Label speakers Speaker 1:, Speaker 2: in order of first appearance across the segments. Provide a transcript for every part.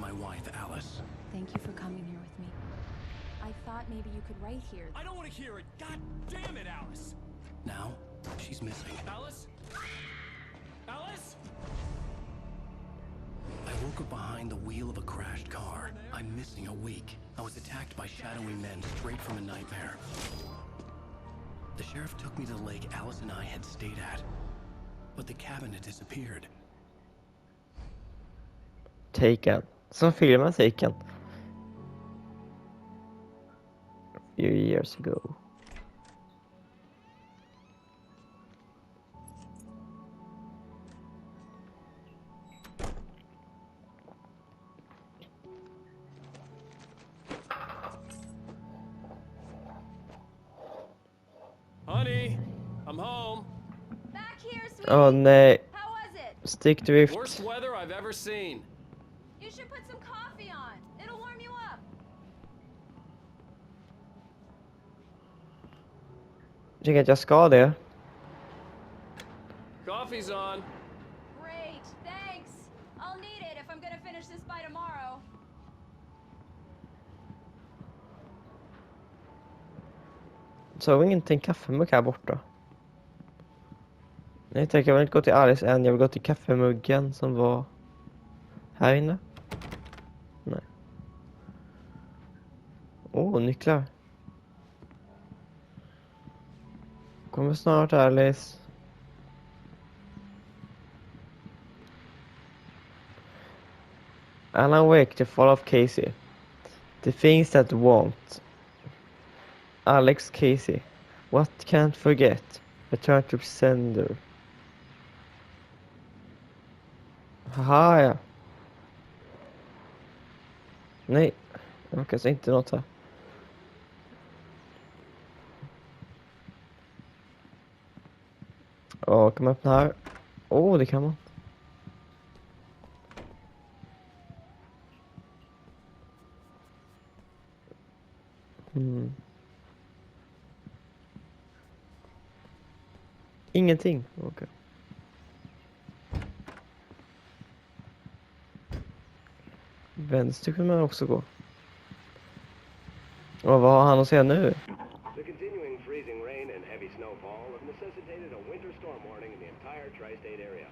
Speaker 1: my wife, Alice.
Speaker 2: Thank you for coming here with me. I thought maybe you could write here.
Speaker 3: I don't want to hear it. God damn it, Alice.
Speaker 1: Now, she's missing.
Speaker 3: Alice? Alice?
Speaker 1: I woke up behind the wheel of a crashed car. I'm missing a week. I was attacked by shadowy men straight from a nightmare. The sheriff took me to the lake Alice and I had stayed at. But the cabin had disappeared.
Speaker 4: Taken. Som filmen Taken. A few years ago.
Speaker 3: Honey, I'm home.
Speaker 2: Back here, sweetie.
Speaker 4: Åh nej.
Speaker 2: How was it?
Speaker 4: Stickdrift.
Speaker 3: Worst weather I've ever seen.
Speaker 2: You should put some coffee on. It'll warm you up.
Speaker 4: Jag tycker att jag ska det.
Speaker 3: Coffee's on.
Speaker 2: Great, thanks. I'll need it if I'm gonna finish this by tomorrow.
Speaker 4: Så har vi ingenting kaffemugg här borta. Nej, jag vill inte gå till Alice än. Jag vill gå till kaffemuggen som var här inne. Nej. Nycklar. Kommer snart, Alice. Alan Wake, The Fall of Casey. The Things That Won't. Alex Casey. What Can't Forget. Return to Sender. Haha, ja. Nej. Okej, så inte något här. Kan man öppna här? Det kan man. Ingenting. Okej. Vänster kunde man också gå. Vad har han att säga nu?
Speaker 5: The continuing freezing rain and heavy snowfall have necessitated a winter storm warning in the entire tri-state area.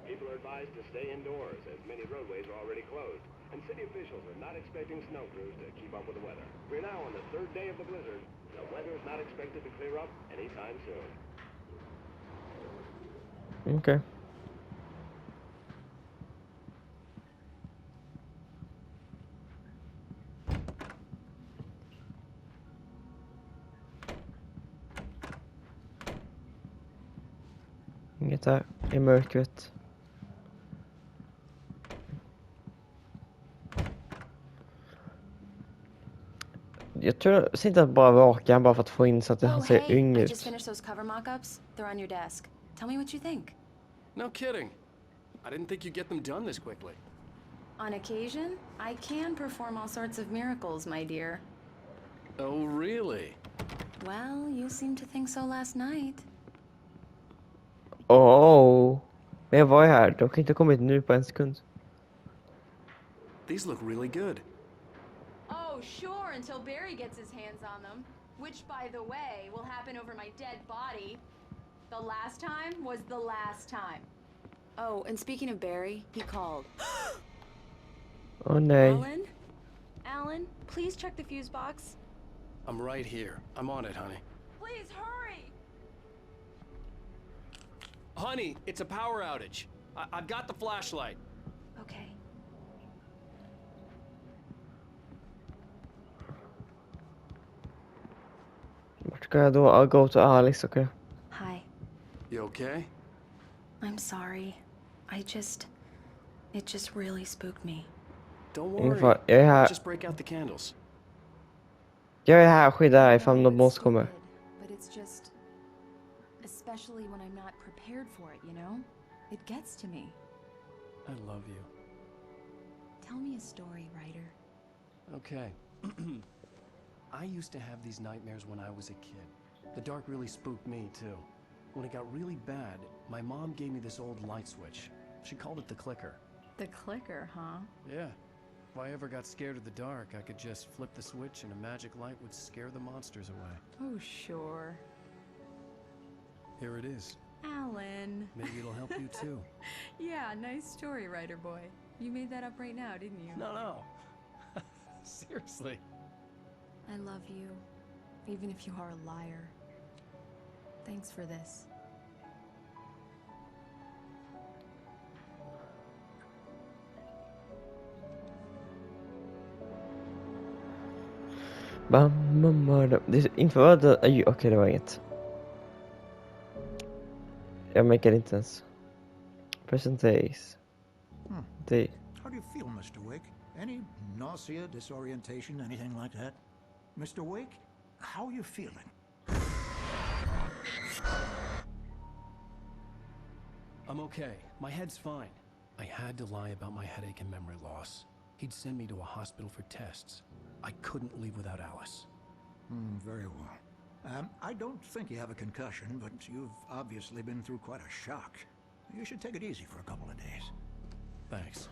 Speaker 5: People are advised to stay indoors as many roadways are already closed, and city officials are not expecting snow crews to keep up with the weather. We're now on the third day of the blizzard. The weather is not expected to clear up anytime soon.
Speaker 4: Okej. Inget där i mörkret. Jag tror inte att bara vaka bara för att få in så att han ser yngre
Speaker 2: I
Speaker 4: ut.
Speaker 2: just finished those cover mock-ups. They're on your desk. Tell me what you think.
Speaker 3: No kidding. I didn't think you'd get them done this quickly.
Speaker 2: On occasion, I can perform all sorts of miracles, my dear.
Speaker 3: Oh, really?
Speaker 2: Well, you seemed to think so last night.
Speaker 4: Men jag var ju här. De kan inte ha kommit nu på en sekund.
Speaker 3: These look really good.
Speaker 2: Oh, sure, until Barry gets his hands on them. Which, by the way, will happen over my dead body. The last time was the last time. Oh, and speaking of Barry, he called.
Speaker 4: Nej.
Speaker 2: Alan, please check the fuse box.
Speaker 1: I'm right here. I'm on it, honey.
Speaker 2: Please hurry!
Speaker 3: Honey, it's a power outage. I've got the flashlight.
Speaker 2: Okay.
Speaker 4: Vart ska jag då? I'll go to Alice, okay?
Speaker 2: Hi.
Speaker 3: You okay?
Speaker 2: I'm sorry. It just really spooked me.
Speaker 3: Don't
Speaker 4: Ingen
Speaker 3: worry.
Speaker 4: fara. Jag är här.
Speaker 3: Just break out the candles.
Speaker 4: Jag är här och skyddar ifall
Speaker 2: No,
Speaker 4: något
Speaker 2: it's
Speaker 4: monster kommer.
Speaker 2: stupid, but it's just, especially when I'm not prepared for it, you know? It gets to me.
Speaker 1: I love you.
Speaker 2: Tell me a story, writer.
Speaker 1: Okay. I used to have these nightmares when I was a kid. The dark really spooked me, too. When it got really bad, my mom gave me this old light switch. She called it the clicker.
Speaker 2: The clicker, huh?
Speaker 1: Yeah. If I ever got scared of the dark, I could just flip the switch and a magic light would scare the monsters away.
Speaker 2: Oh, sure.
Speaker 1: Here it is.
Speaker 2: Alan.
Speaker 1: Maybe it'll help you too.
Speaker 2: Yeah, nice story, writer boy. You made that up right now, didn't you?
Speaker 1: No. Seriously.
Speaker 2: I love you, even if you are a liar. Thanks for this.
Speaker 4: Mörda. Inför vad det... Okej, det var inget. Jag märker inte ens. Present days. Day.
Speaker 6: How do you feel, Mr. Wake? Any nausea, disorientation, anything like that? Mr. Wake, how are you feeling?
Speaker 1: I'm okay. My head's fine. I had to lie about my headache and memory loss. He'd send me to a hospital for tests. I couldn't leave without Alice.
Speaker 6: Very well. I don't think you have a concussion, but you've obviously been through quite a shock. You should take it easy for a couple of days.
Speaker 1: Thanks.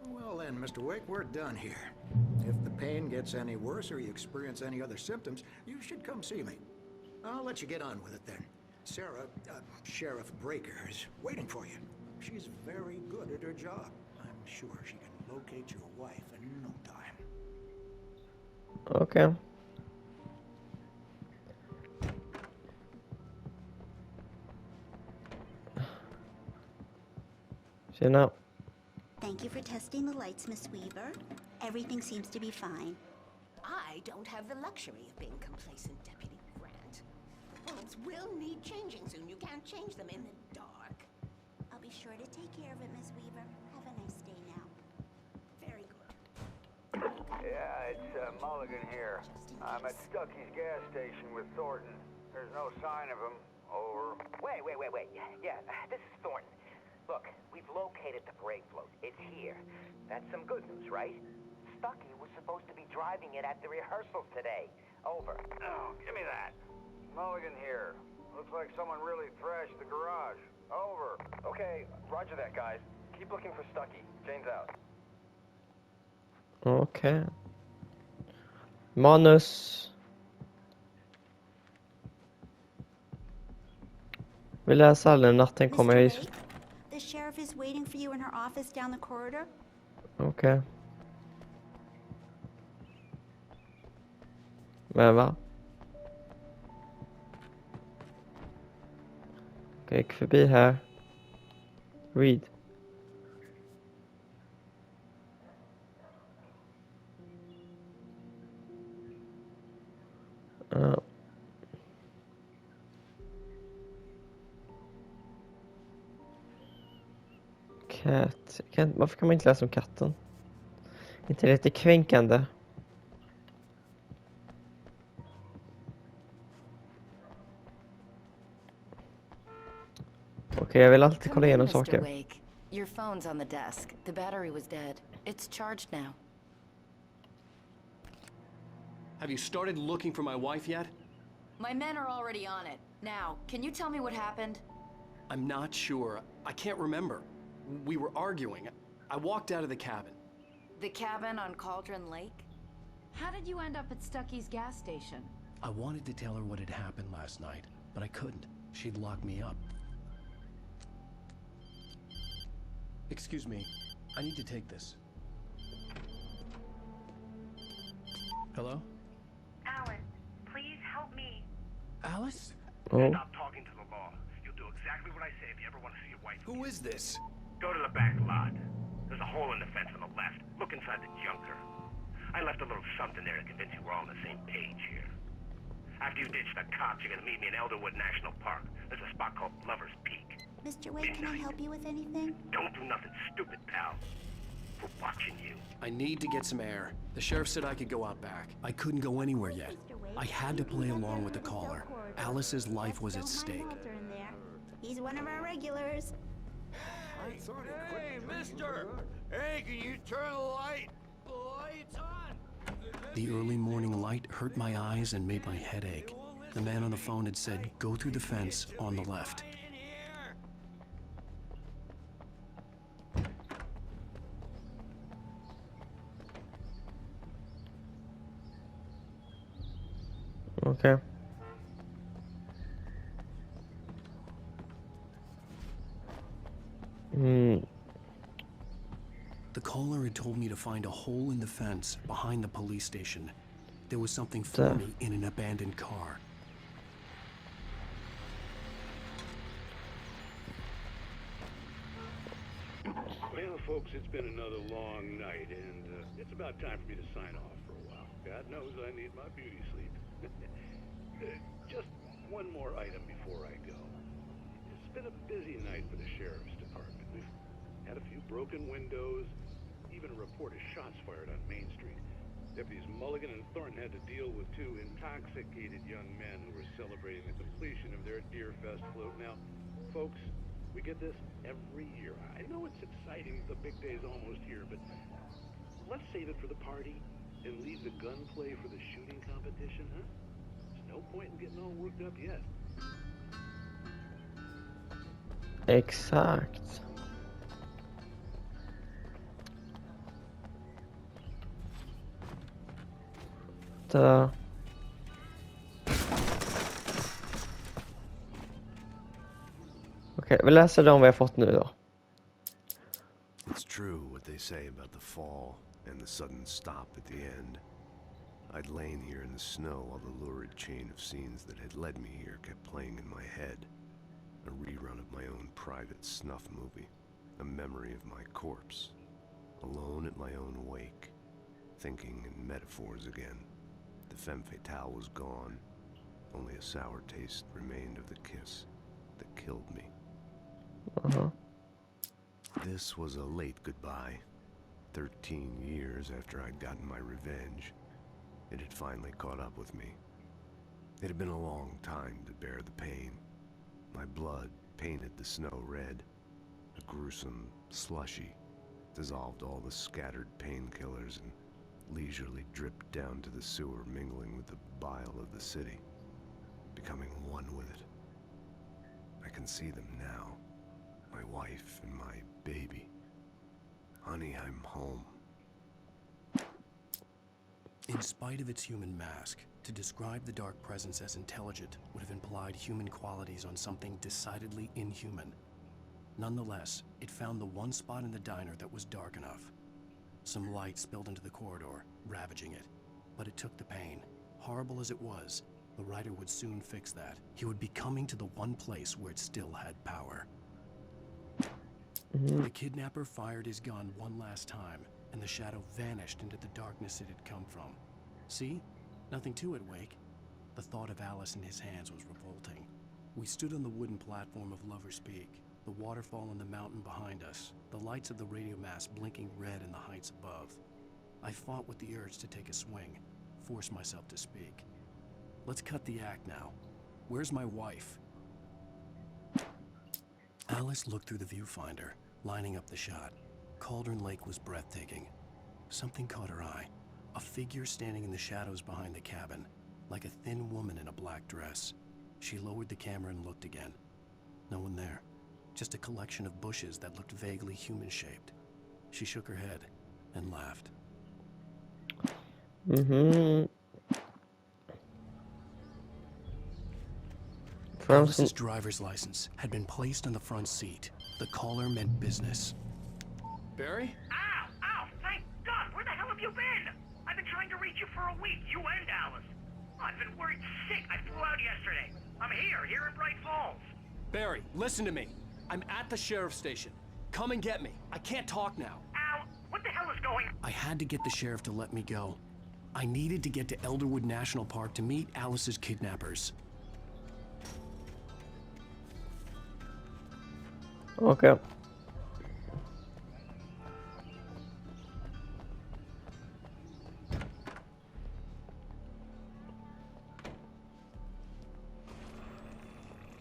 Speaker 6: Well then, Mr. Wake, we're done here. If the pain gets any worse or you experience any other symptoms, you should come see me. I'll let you get on with it then. Sarah, Sheriff Breaker, is waiting for you. She's very good at her job. I'm sure she can locate your wife in no time.
Speaker 4: Okay. Tjena.
Speaker 7: Thank you for testing the lights, Miss Weaver. Everything seems to be fine.
Speaker 8: I don't have the luxury of being complacent, Deputy Grant. The bulbs will need changing soon. You can't change them in the dark.
Speaker 7: I'll be sure to take care of it, Miss Weaver. Have a nice day now.
Speaker 8: Very good.
Speaker 9: Yeah, it's Mulligan here. I'm at Stucky's gas station with Thornton. There's no sign of him. Over.
Speaker 10: Wait. Yeah, this is Thornton. Look, we've located the parade float. It's here. That's some good news, right? Stucky was supposed to be driving it at the rehearsal today. Over.
Speaker 9: Oh, give me that. Mulligan here. Looks like someone really thrashed the garage. Over.
Speaker 10: Okay, roger that, guys. Keep looking for Stucky. Jane's out.
Speaker 4: Okay. Manus. Vi läser aldrig när natten kommer.
Speaker 7: Mr. Wake, the sheriff is waiting for you in her office down the corridor.
Speaker 4: Okej. Men va? Okej, gick förbi här. Read. Cat. Varför kan man inte läsa om katten? Inte lite kränkande. Okej, jag vill alltid kolla igenom saker.
Speaker 11: Mr. Wake. Your phone's on the desk. The battery was dead. It's charged now.
Speaker 3: Have you started looking for my wife yet?
Speaker 11: My men are already on it. Now, can you tell me what happened?
Speaker 3: I'm not sure. I can't remember. We were arguing. I walked out of the cabin.
Speaker 11: The cabin on Cauldron Lake?
Speaker 2: How did you end up at Stucky's gas station?
Speaker 1: I wanted to tell her what had happened last night, but I couldn't. She'd lock me up. Excuse me. I need to take this. Hello?
Speaker 12: Alan, please help me.
Speaker 1: Alice?
Speaker 4: Oh.
Speaker 12: Stop talking to the law. You'll do exactly what I say if you ever want to see your wife.
Speaker 1: Who is this?
Speaker 12: Go to the back lot. There's a hole in the fence on the left. Look inside the junker. I left a little something there to convince you we're all on the same page here. After you ditch the cops, you're gonna meet me in Elderwood National Park. There's a spot called Lover's Peak.
Speaker 7: Mr. Wake, can I help you with anything?
Speaker 12: Don't do nothing stupid, pal. We're watching you.
Speaker 3: I need to get some air. The sheriff said I could go out back.
Speaker 1: I couldn't go anywhere yet.
Speaker 7: Mr. Wake,
Speaker 1: I had to
Speaker 7: you
Speaker 1: play
Speaker 7: can
Speaker 1: along
Speaker 7: go
Speaker 1: with the
Speaker 7: down
Speaker 1: caller.
Speaker 7: cell corridor.
Speaker 1: Alice's life was at
Speaker 7: Let's go
Speaker 1: stake.
Speaker 7: find Walter in there. He's one of our regulars.
Speaker 9: Hey, mister! Hey, can you turn the light? The light's on!
Speaker 1: The early morning light hurt my eyes and made my head ache. The man on the phone had said, go through the fence on the left.
Speaker 4: Okay.
Speaker 1: The caller had told me to find a hole in the fence behind the police station. There was something for
Speaker 4: Där.
Speaker 1: me in an abandoned car.
Speaker 5: Well, folks, it's been another long night, and it's about time for me to sign off for a while. God knows I need my beauty sleep. Just one more item before I go. It's been a busy night for the sheriff's department. We've had a few broken windows, even a report of shots fired on Main Street. Deputies Mulligan and Thornton had to deal with two intoxicated young men who were celebrating the completion of their Deer Fest float. Now, folks, we get this every year. I know it's exciting, the big day's almost here, but let's save it for the party and leave the gunplay for the shooting competition, huh? There's no point in getting all worked up yet.
Speaker 4: Exakt. Ta-da. Okej, vi läser de vi har fått nu då.
Speaker 13: It's true what they say about the fall and the sudden stop at the end. I'd lain here in the snow while the lurid chain of scenes that had led me here kept playing in my head. A rerun of my own private snuff movie. A memory of my corpse. Alone at my own wake. Thinking in metaphors again. The femme fatale was gone. Only a sour taste remained of the kiss that killed me. This was a late goodbye. 13 years after I'd gotten my revenge, it had finally caught up with me. It had been a long time to bear the pain. My blood painted the snow red. A gruesome slushy dissolved all the scattered painkillers and leisurely dripped down to the sewer, mingling with the bile of the city, becoming one with it. I can see them now. My wife and my baby. Honey, I'm home.
Speaker 1: In spite of its human mask, to describe the dark presence as intelligent would have implied human qualities on something decidedly inhuman. Nonetheless, it found the one spot in the diner that was dark enough. Some light spilled into the corridor, ravaging it. But it took the pain. Horrible as it was, the writer would soon fix that. He would be coming to the one place where it still had power. The kidnapper fired his gun one last time, and the shadow vanished into the darkness it had come from. See? Nothing to it, Wake. The thought of Alice in his hands was revolting. We stood on the wooden platform of Lover's Peak, the waterfall on the mountain behind us, the lights of the radio mast blinking red in the heights above. I fought with the urge to take a swing, force myself to speak. Let's cut the act now. Where's my wife? Alice looked through the viewfinder, lining up the shot. Cauldron Lake was breathtaking. Something caught her eye. A figure standing in the shadows behind the cabin, like a thin woman in a black dress. She lowered the camera and looked again. No one there. Just a collection of bushes that looked vaguely human-shaped. She shook her head and laughed. Alice's driver's license had been placed on the front seat. The caller meant business. Barry?
Speaker 12: Ow! Ow! Thank God! Where the hell have you been? I've been trying to reach you for a week, you and Alice. I've been worried sick. I flew out yesterday. I'm here in Bright Falls.
Speaker 3: Barry, listen to me. I'm at the sheriff's station. Come and get me. I can't talk now.
Speaker 12: Ow! What the hell is going on?
Speaker 1: I had to get the sheriff to let me go. I needed to get to Elderwood National Park to meet Alice's kidnappers.
Speaker 4: Okay.
Speaker 1: A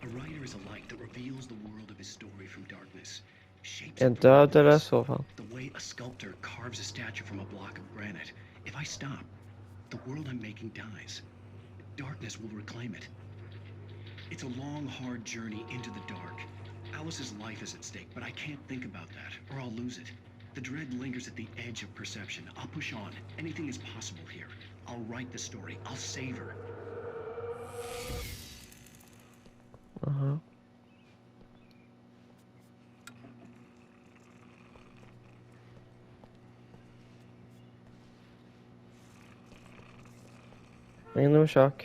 Speaker 1: writer is a light that reveals the world of his story from darkness. Shapes
Speaker 4: En
Speaker 1: it from
Speaker 4: död eller
Speaker 1: darkness.
Speaker 4: så fall.
Speaker 1: The way a sculptor carves a statue from a block of granite. If I stop, the world I'm making dies. Darkness will reclaim it. It's a long, hard journey into the dark. Alice's life is at stake, but I can't think about that, or I'll lose it. The dread lingers at the edge of perception. I'll push on. Anything is possible here. I'll write the story. I'll save her.
Speaker 4: Ingen orsak.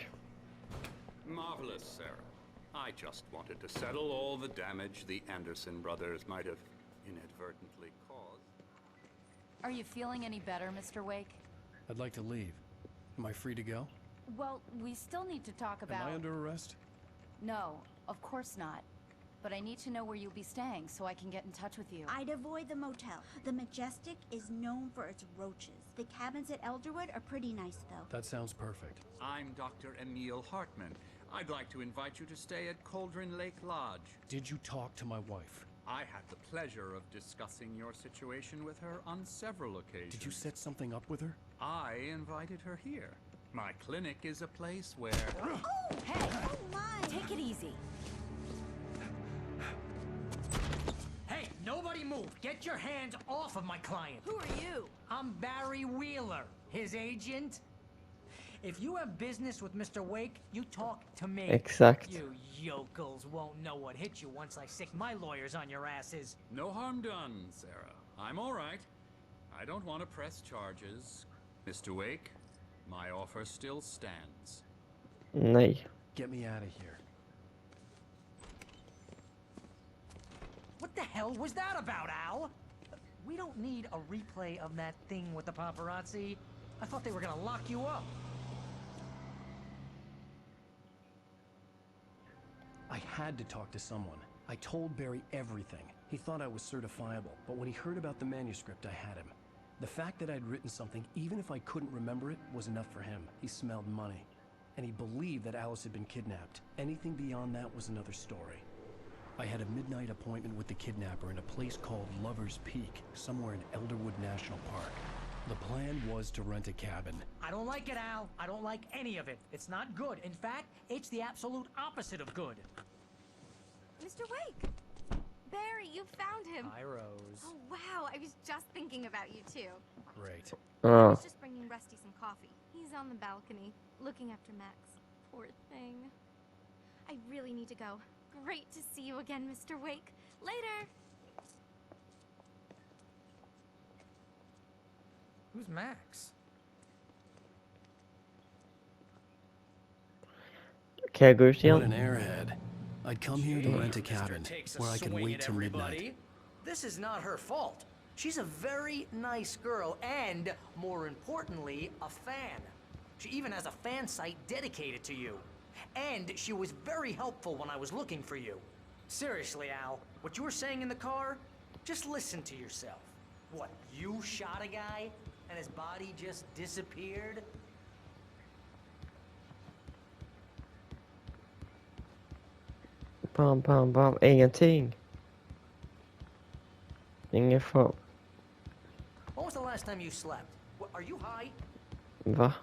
Speaker 14: Marvelous, Sarah. I just wanted to settle all the damage the Anderson brothers might have inadvertently caused.
Speaker 11: Are you feeling any better, Mr. Wake?
Speaker 3: I'd like to leave. Am I free to go?
Speaker 11: Well, we still need to talk about...
Speaker 3: Am I under arrest?
Speaker 11: No, of course not. But I need to know where you'll be staying so I can get in touch with you.
Speaker 7: I'd avoid the motel. The Majestic is known for its roaches. The cabins at Elderwood are pretty nice, though.
Speaker 3: That sounds perfect.
Speaker 15: I'm Dr. Emil Hartman. I'd like to invite you to stay at Cauldron Lake Lodge.
Speaker 3: Did you talk to my wife?
Speaker 15: I had the pleasure of discussing your situation with her on several occasions.
Speaker 3: Did you set something up with her?
Speaker 15: I invited her here. My clinic is a place where...
Speaker 11: Oh, hey! Oh, my! Take it easy.
Speaker 16: Hey, nobody move! Get your hands off of my client!
Speaker 11: Who are you?
Speaker 16: I'm Barry Wheeler, his agent. If you have business with Mr. Wake, you talk to me.
Speaker 4: Exakt.
Speaker 16: You yokels won't know what hit you once I sick my lawyers on your asses.
Speaker 15: No harm done, Sarah. I'm all right. I don't want to press charges. Mr. Wake, my offer still stands.
Speaker 4: Nej.
Speaker 3: Get me out of here.
Speaker 16: What the hell was that about, Al? We don't need a replay of that thing with the paparazzi. I thought they were gonna lock you up.
Speaker 3: I had to talk to someone. I told Barry everything. He thought I was certifiable, but when he heard about the manuscript, I had him. The fact that I'd written something, even if I couldn't remember it, was enough for him. He smelled money. And he believed that Alice had been kidnapped. Anything beyond that was another story. I had a midnight appointment with the kidnapper in a place called Lover's Peak, somewhere in Elderwood National Park. The plan was to rent a cabin.
Speaker 16: I don't like it, Al. I don't like any of it. It's not good. In fact, it's the absolute opposite of good.
Speaker 17: Mr. Wake! Barry, you found him!
Speaker 16: Hi, Rose.
Speaker 17: Oh, wow. I was just thinking about you, too.
Speaker 3: Great.
Speaker 17: I was just bringing Rusty some coffee. He's on the balcony, looking after Max. Poor thing. I really need to go. Great to see you again, Mr. Wake. Later!
Speaker 16: Who's Max?
Speaker 4: Kan jag gå ut
Speaker 3: What
Speaker 4: igen?
Speaker 3: an airhead. I'd come here to rent a cabin where I could wait till midnight.
Speaker 16: This is not her fault. She's a very nice girl and, more importantly, a fan. She even has a fan site dedicated to you. And she was very helpful when I was looking for you. Seriously, Al, what you were saying in the car, just listen to yourself. What, you shot a guy and his body just disappeared?
Speaker 4: Bam, bam, bam. Ingenting. Ingen far.
Speaker 16: When was the last time you slept? Are you high?
Speaker 4: Va?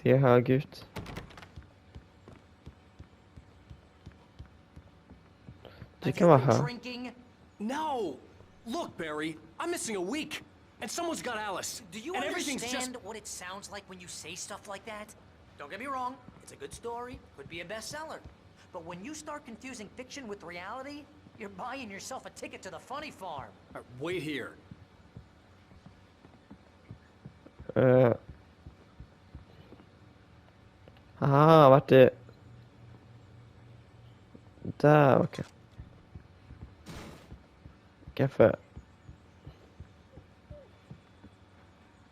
Speaker 4: Ser hög ut. Du kan vara här.
Speaker 3: No! Look, Barry, I'm missing a week. And someone's got Alice.
Speaker 16: Do you
Speaker 3: and everything's
Speaker 16: understand
Speaker 3: just...
Speaker 16: what it sounds like when you say stuff like that? Don't get me wrong, it's a good story, could be a bestseller. But when you start confusing fiction with reality, you're buying yourself a ticket to the funny farm.
Speaker 3: Wait here.
Speaker 4: Aha, vart det... Där, okej. Kaffe.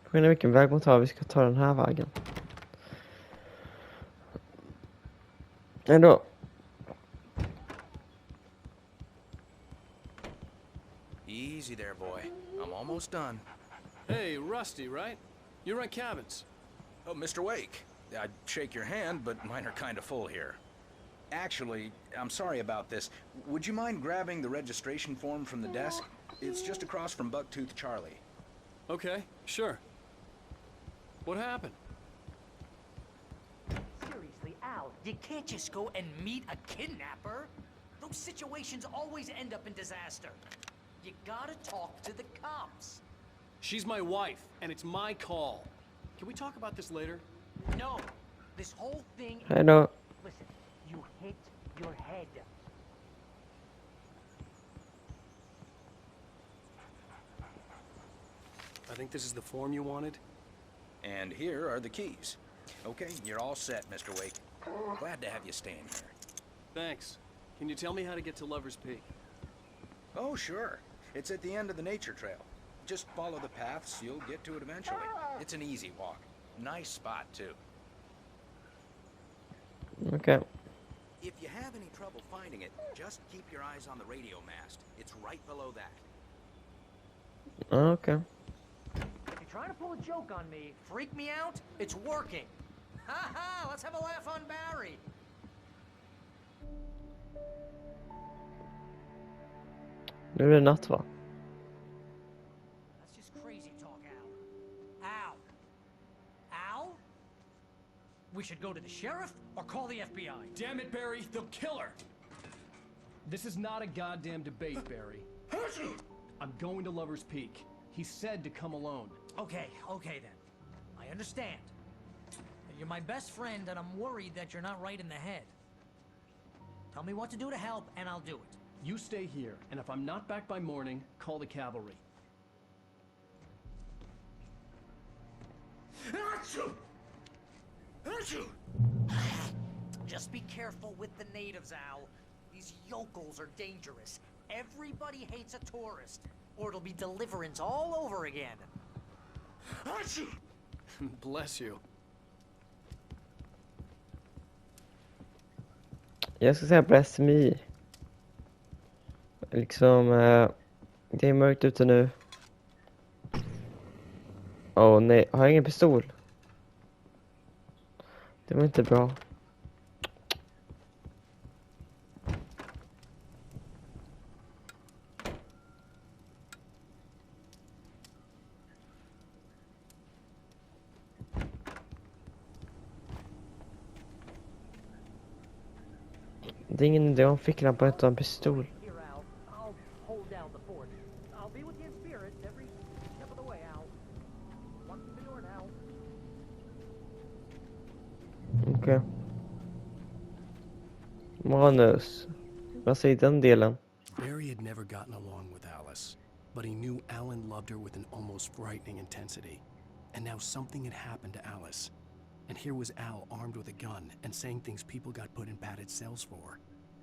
Speaker 4: Frågan är vilken väg man tar. Vi ska ta den här vägen. Ändå.
Speaker 18: Easy there, boy. I'm almost done.
Speaker 3: Hey, Rusty, right? You rent cabins.
Speaker 18: Oh, Mr. Wake. I'd shake your hand, but mine are kind of full here. Actually, I'm sorry about this. Would you mind grabbing the registration form from the desk? It's just across from Bucktooth Charlie.
Speaker 3: Okay, sure. What happened?
Speaker 16: Seriously, Al, you can't just go and meet a kidnapper. Those situations always end up in disaster. You gotta talk to the cops.
Speaker 3: She's my wife, and it's my call. Can we talk about this later?
Speaker 16: No, this whole thing...
Speaker 4: I know.
Speaker 16: Listen, you hit your head.
Speaker 3: I think this is the form you wanted.
Speaker 18: And here are the keys. Okay, you're all set, Mr. Wake. Glad to have you staying here.
Speaker 3: Thanks. Can you tell me how to get to Lover's Peak?
Speaker 18: Oh, sure. It's at the end of the nature trail. Just follow the paths, you'll get to it eventually. It's an easy walk. Nice spot, too.
Speaker 4: Okay.
Speaker 18: If you have any trouble finding it, just keep your eyes on the radio mast. It's right below that.
Speaker 4: Okay.
Speaker 16: If you're trying to pull a joke on me, freak me out, it's working. Ha ha! Let's have a laugh on Barry.
Speaker 4: Nu är det natt, va?
Speaker 16: That's just crazy talk, Al. Al. Al? We should go to the sheriff or call the FBI.
Speaker 3: Damn it, Barry, they'll kill her! This is not a goddamn debate, Barry. I'm going to Lover's Peak. He said to come alone.
Speaker 16: Okay then. I understand. You're my best friend and I'm worried that you're not right in the head. Tell me what to do to help and I'll do it.
Speaker 3: You stay here, and if I'm not back by morning, call the cavalry.
Speaker 16: Just be careful with the natives, Al. These yokels are dangerous. Everybody hates a tourist, or it'll be deliverance all over again.
Speaker 3: Bless you.
Speaker 4: Jag ska säga bless me. Liksom, det är mörkt ute nu. Åh nej, har jag ingen pistol? Det var inte bra. Det är ingen idé om ficklampor utan pistol.
Speaker 16: Here, Al. I'll hold down the fort. I'll be with you in spirit every step of the way, Al. One through the door now.
Speaker 4: Okej. Manus. Vad säger den delen?
Speaker 3: Barry had never gotten along with Alice, but he knew Alan loved her with an almost frightening intensity. And now something had happened to Alice. And here was Al armed with a gun and saying things people got put in padded cells for.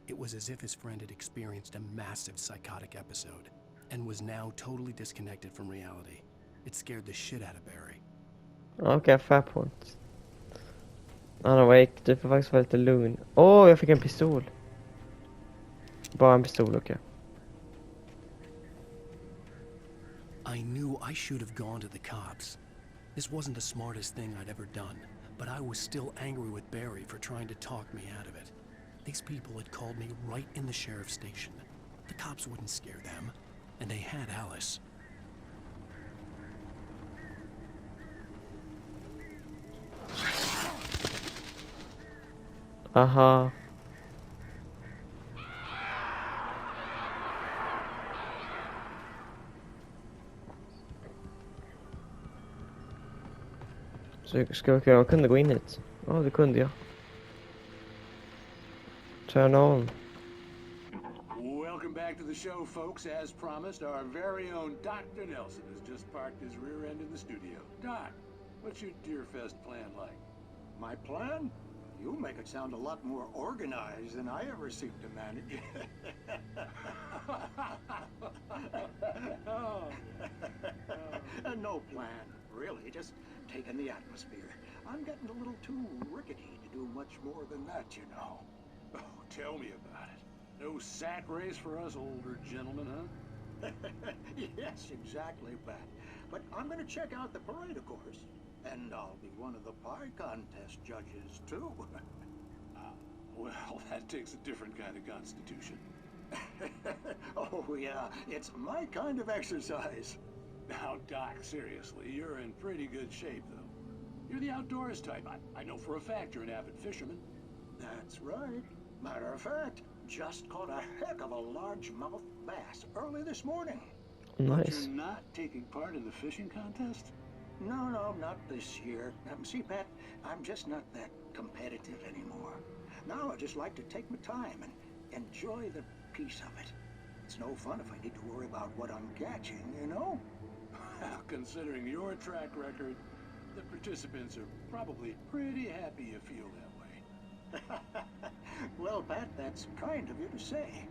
Speaker 3: It was as if his friend had experienced a massive psychotic episode and was now totally disconnected from reality. It scared the shit out of Barry.
Speaker 4: Okej, fair point. Alan Wake, du får faktiskt vara lite lugn. Åh, jag fick en pistol. Bara en pistol, okej.
Speaker 3: I knew I should have gone to the cops. This wasn't the smartest thing I'd ever done, but I was still angry with Barry for trying to talk me out of it. These people had called me right in the sheriff's station. The cops wouldn't scare them, and they had Alice.
Speaker 4: Aha. Så jag kunde gå in hit. Ja, det kunde jag. Turn on.
Speaker 19: Welcome back to the show, folks. As promised, our very own Dr. Nelson has just parked his rear end in the studio. Doc, what's your Deerfest plan like?
Speaker 6: My plan? You make it sound a lot more organized than I ever seem to manage. No plan, really. Just taking the atmosphere. I'm getting a little too rickety to do much more than that, you know.
Speaker 19: Oh, tell me about it. No sack race for us older gentlemen, huh?
Speaker 6: Yes, exactly, Pat. But I'm going to check out the parade, of course. And I'll be one of the pie contest judges, too.
Speaker 19: Well, that takes a different kind of constitution.
Speaker 6: Oh, yeah. It's my kind of exercise.
Speaker 19: Now, Doc, seriously, you're in pretty good shape, though. You're the outdoors type. I know for a fact you're an avid fisherman.
Speaker 6: That's right. Matter of fact, just caught a heck of a largemouth bass early this morning.
Speaker 4: Nice.
Speaker 19: But you're not taking part in the fishing contest?
Speaker 6: No, not this year. See, Pat, I'm just not that competitive anymore. Now I just like to take my time and enjoy the peace of it. It's no fun if I need to worry about what I'm catching, you know?
Speaker 19: Considering your track record, The participants are probably pretty happy you feel that way.
Speaker 6: Well, Pat, that's kind of you to say.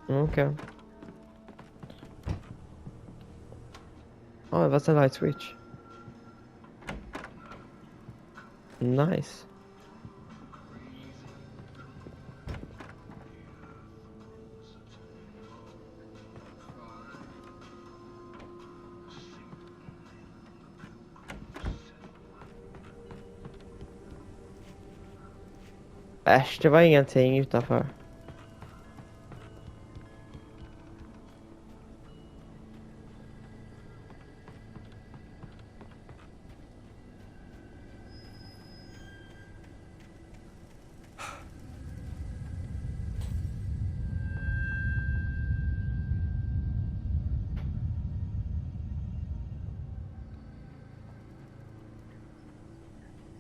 Speaker 4: Okay. Oh, that's a light switch. Nice. Äsch, det var ingenting utanför.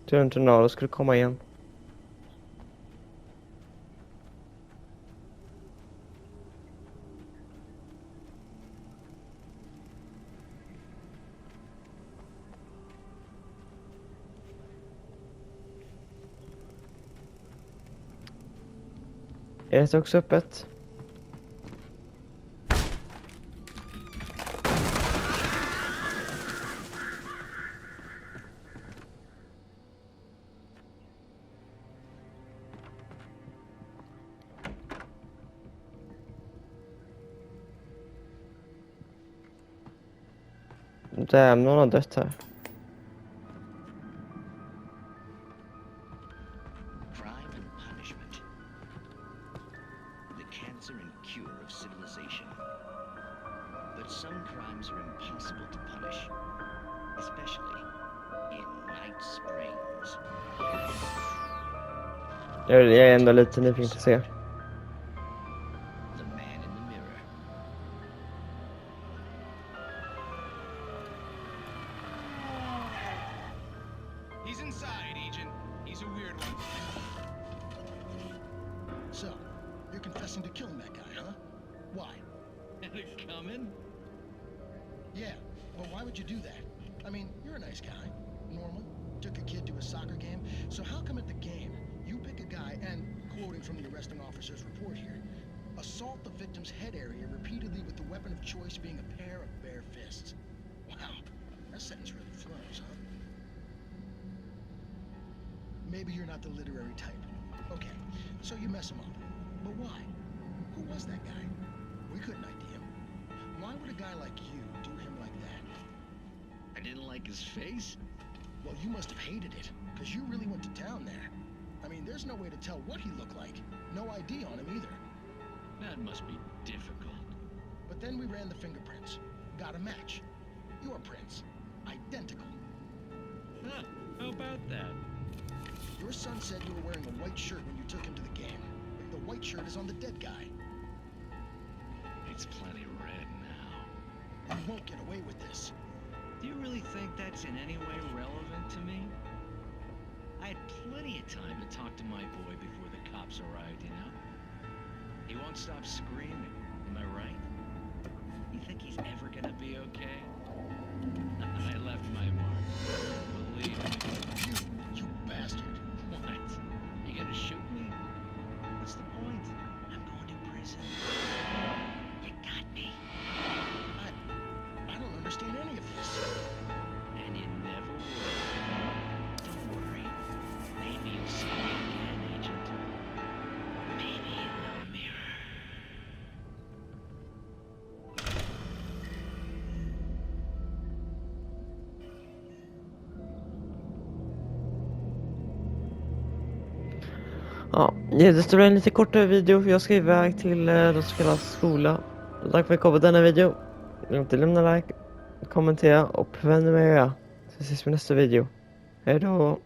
Speaker 4: Tur inte Naro skulle komma igen. Är det också öppet? Damn, någon har dött här.
Speaker 20: Crime and punishment. The cancer and cure of civilization. But some crimes are impossible to punish. Especially in Night Springs.
Speaker 4: Jag är ändå lite nyfiken på att se.
Speaker 20: The man in the mirror.
Speaker 21: He's inside, Agent. He's a weird one.
Speaker 22: So, you're confessing to killing that guy, huh? Why?
Speaker 20: Had it coming?
Speaker 22: Yeah, but why would you do that? I mean, you're a nice guy. Normal. Took a kid to a soccer game. So how come at the game, you pick a guy and, quoting from the arresting officer's report here, assault the victim's head area repeatedly with the weapon of choice being a pair of bare fists? Wow, that sentence really flows, huh? Maybe you're not the literary type. Okay, so you mess him up. But why? Who was that guy? We couldn't ID him. Why would a guy like you do him like that?
Speaker 20: I didn't like his face?
Speaker 22: Well, you must have hated it, because you really went to town there. I mean, there's no way to tell what he looked like. No ID on him either.
Speaker 20: That must be difficult.
Speaker 22: But then we ran the fingerprints. Got a match. Your prints. Identical.
Speaker 20: Huh, how about that?
Speaker 22: Your son said you were wearing a white shirt when you took him to the game. The white shirt is on the dead guy.
Speaker 20: It's plenty red now.
Speaker 22: You won't get away with this.
Speaker 20: Do you really think that's in any way relevant to me? I had plenty of time to talk to my boy before the cops arrived, you know? He won't stop screaming, am I right? You think he's ever gonna be okay? I left my mark. Believe me.
Speaker 22: You bastard.
Speaker 20: What? You gonna shoot me? What's the point? I'm going to prison. You got me.
Speaker 22: I don't understand any of this.
Speaker 20: And you never will. Don't worry. Maybe you'll see me again, Agent. Maybe in the mirror.
Speaker 4: Ja, det står en lite kortare video för jag ska iväg till de så kallade skola. Tack för att ni kom på denna video. Glöm inte lämna like, kommentera och prenumerera. Så ses vi i nästa video. Hej då!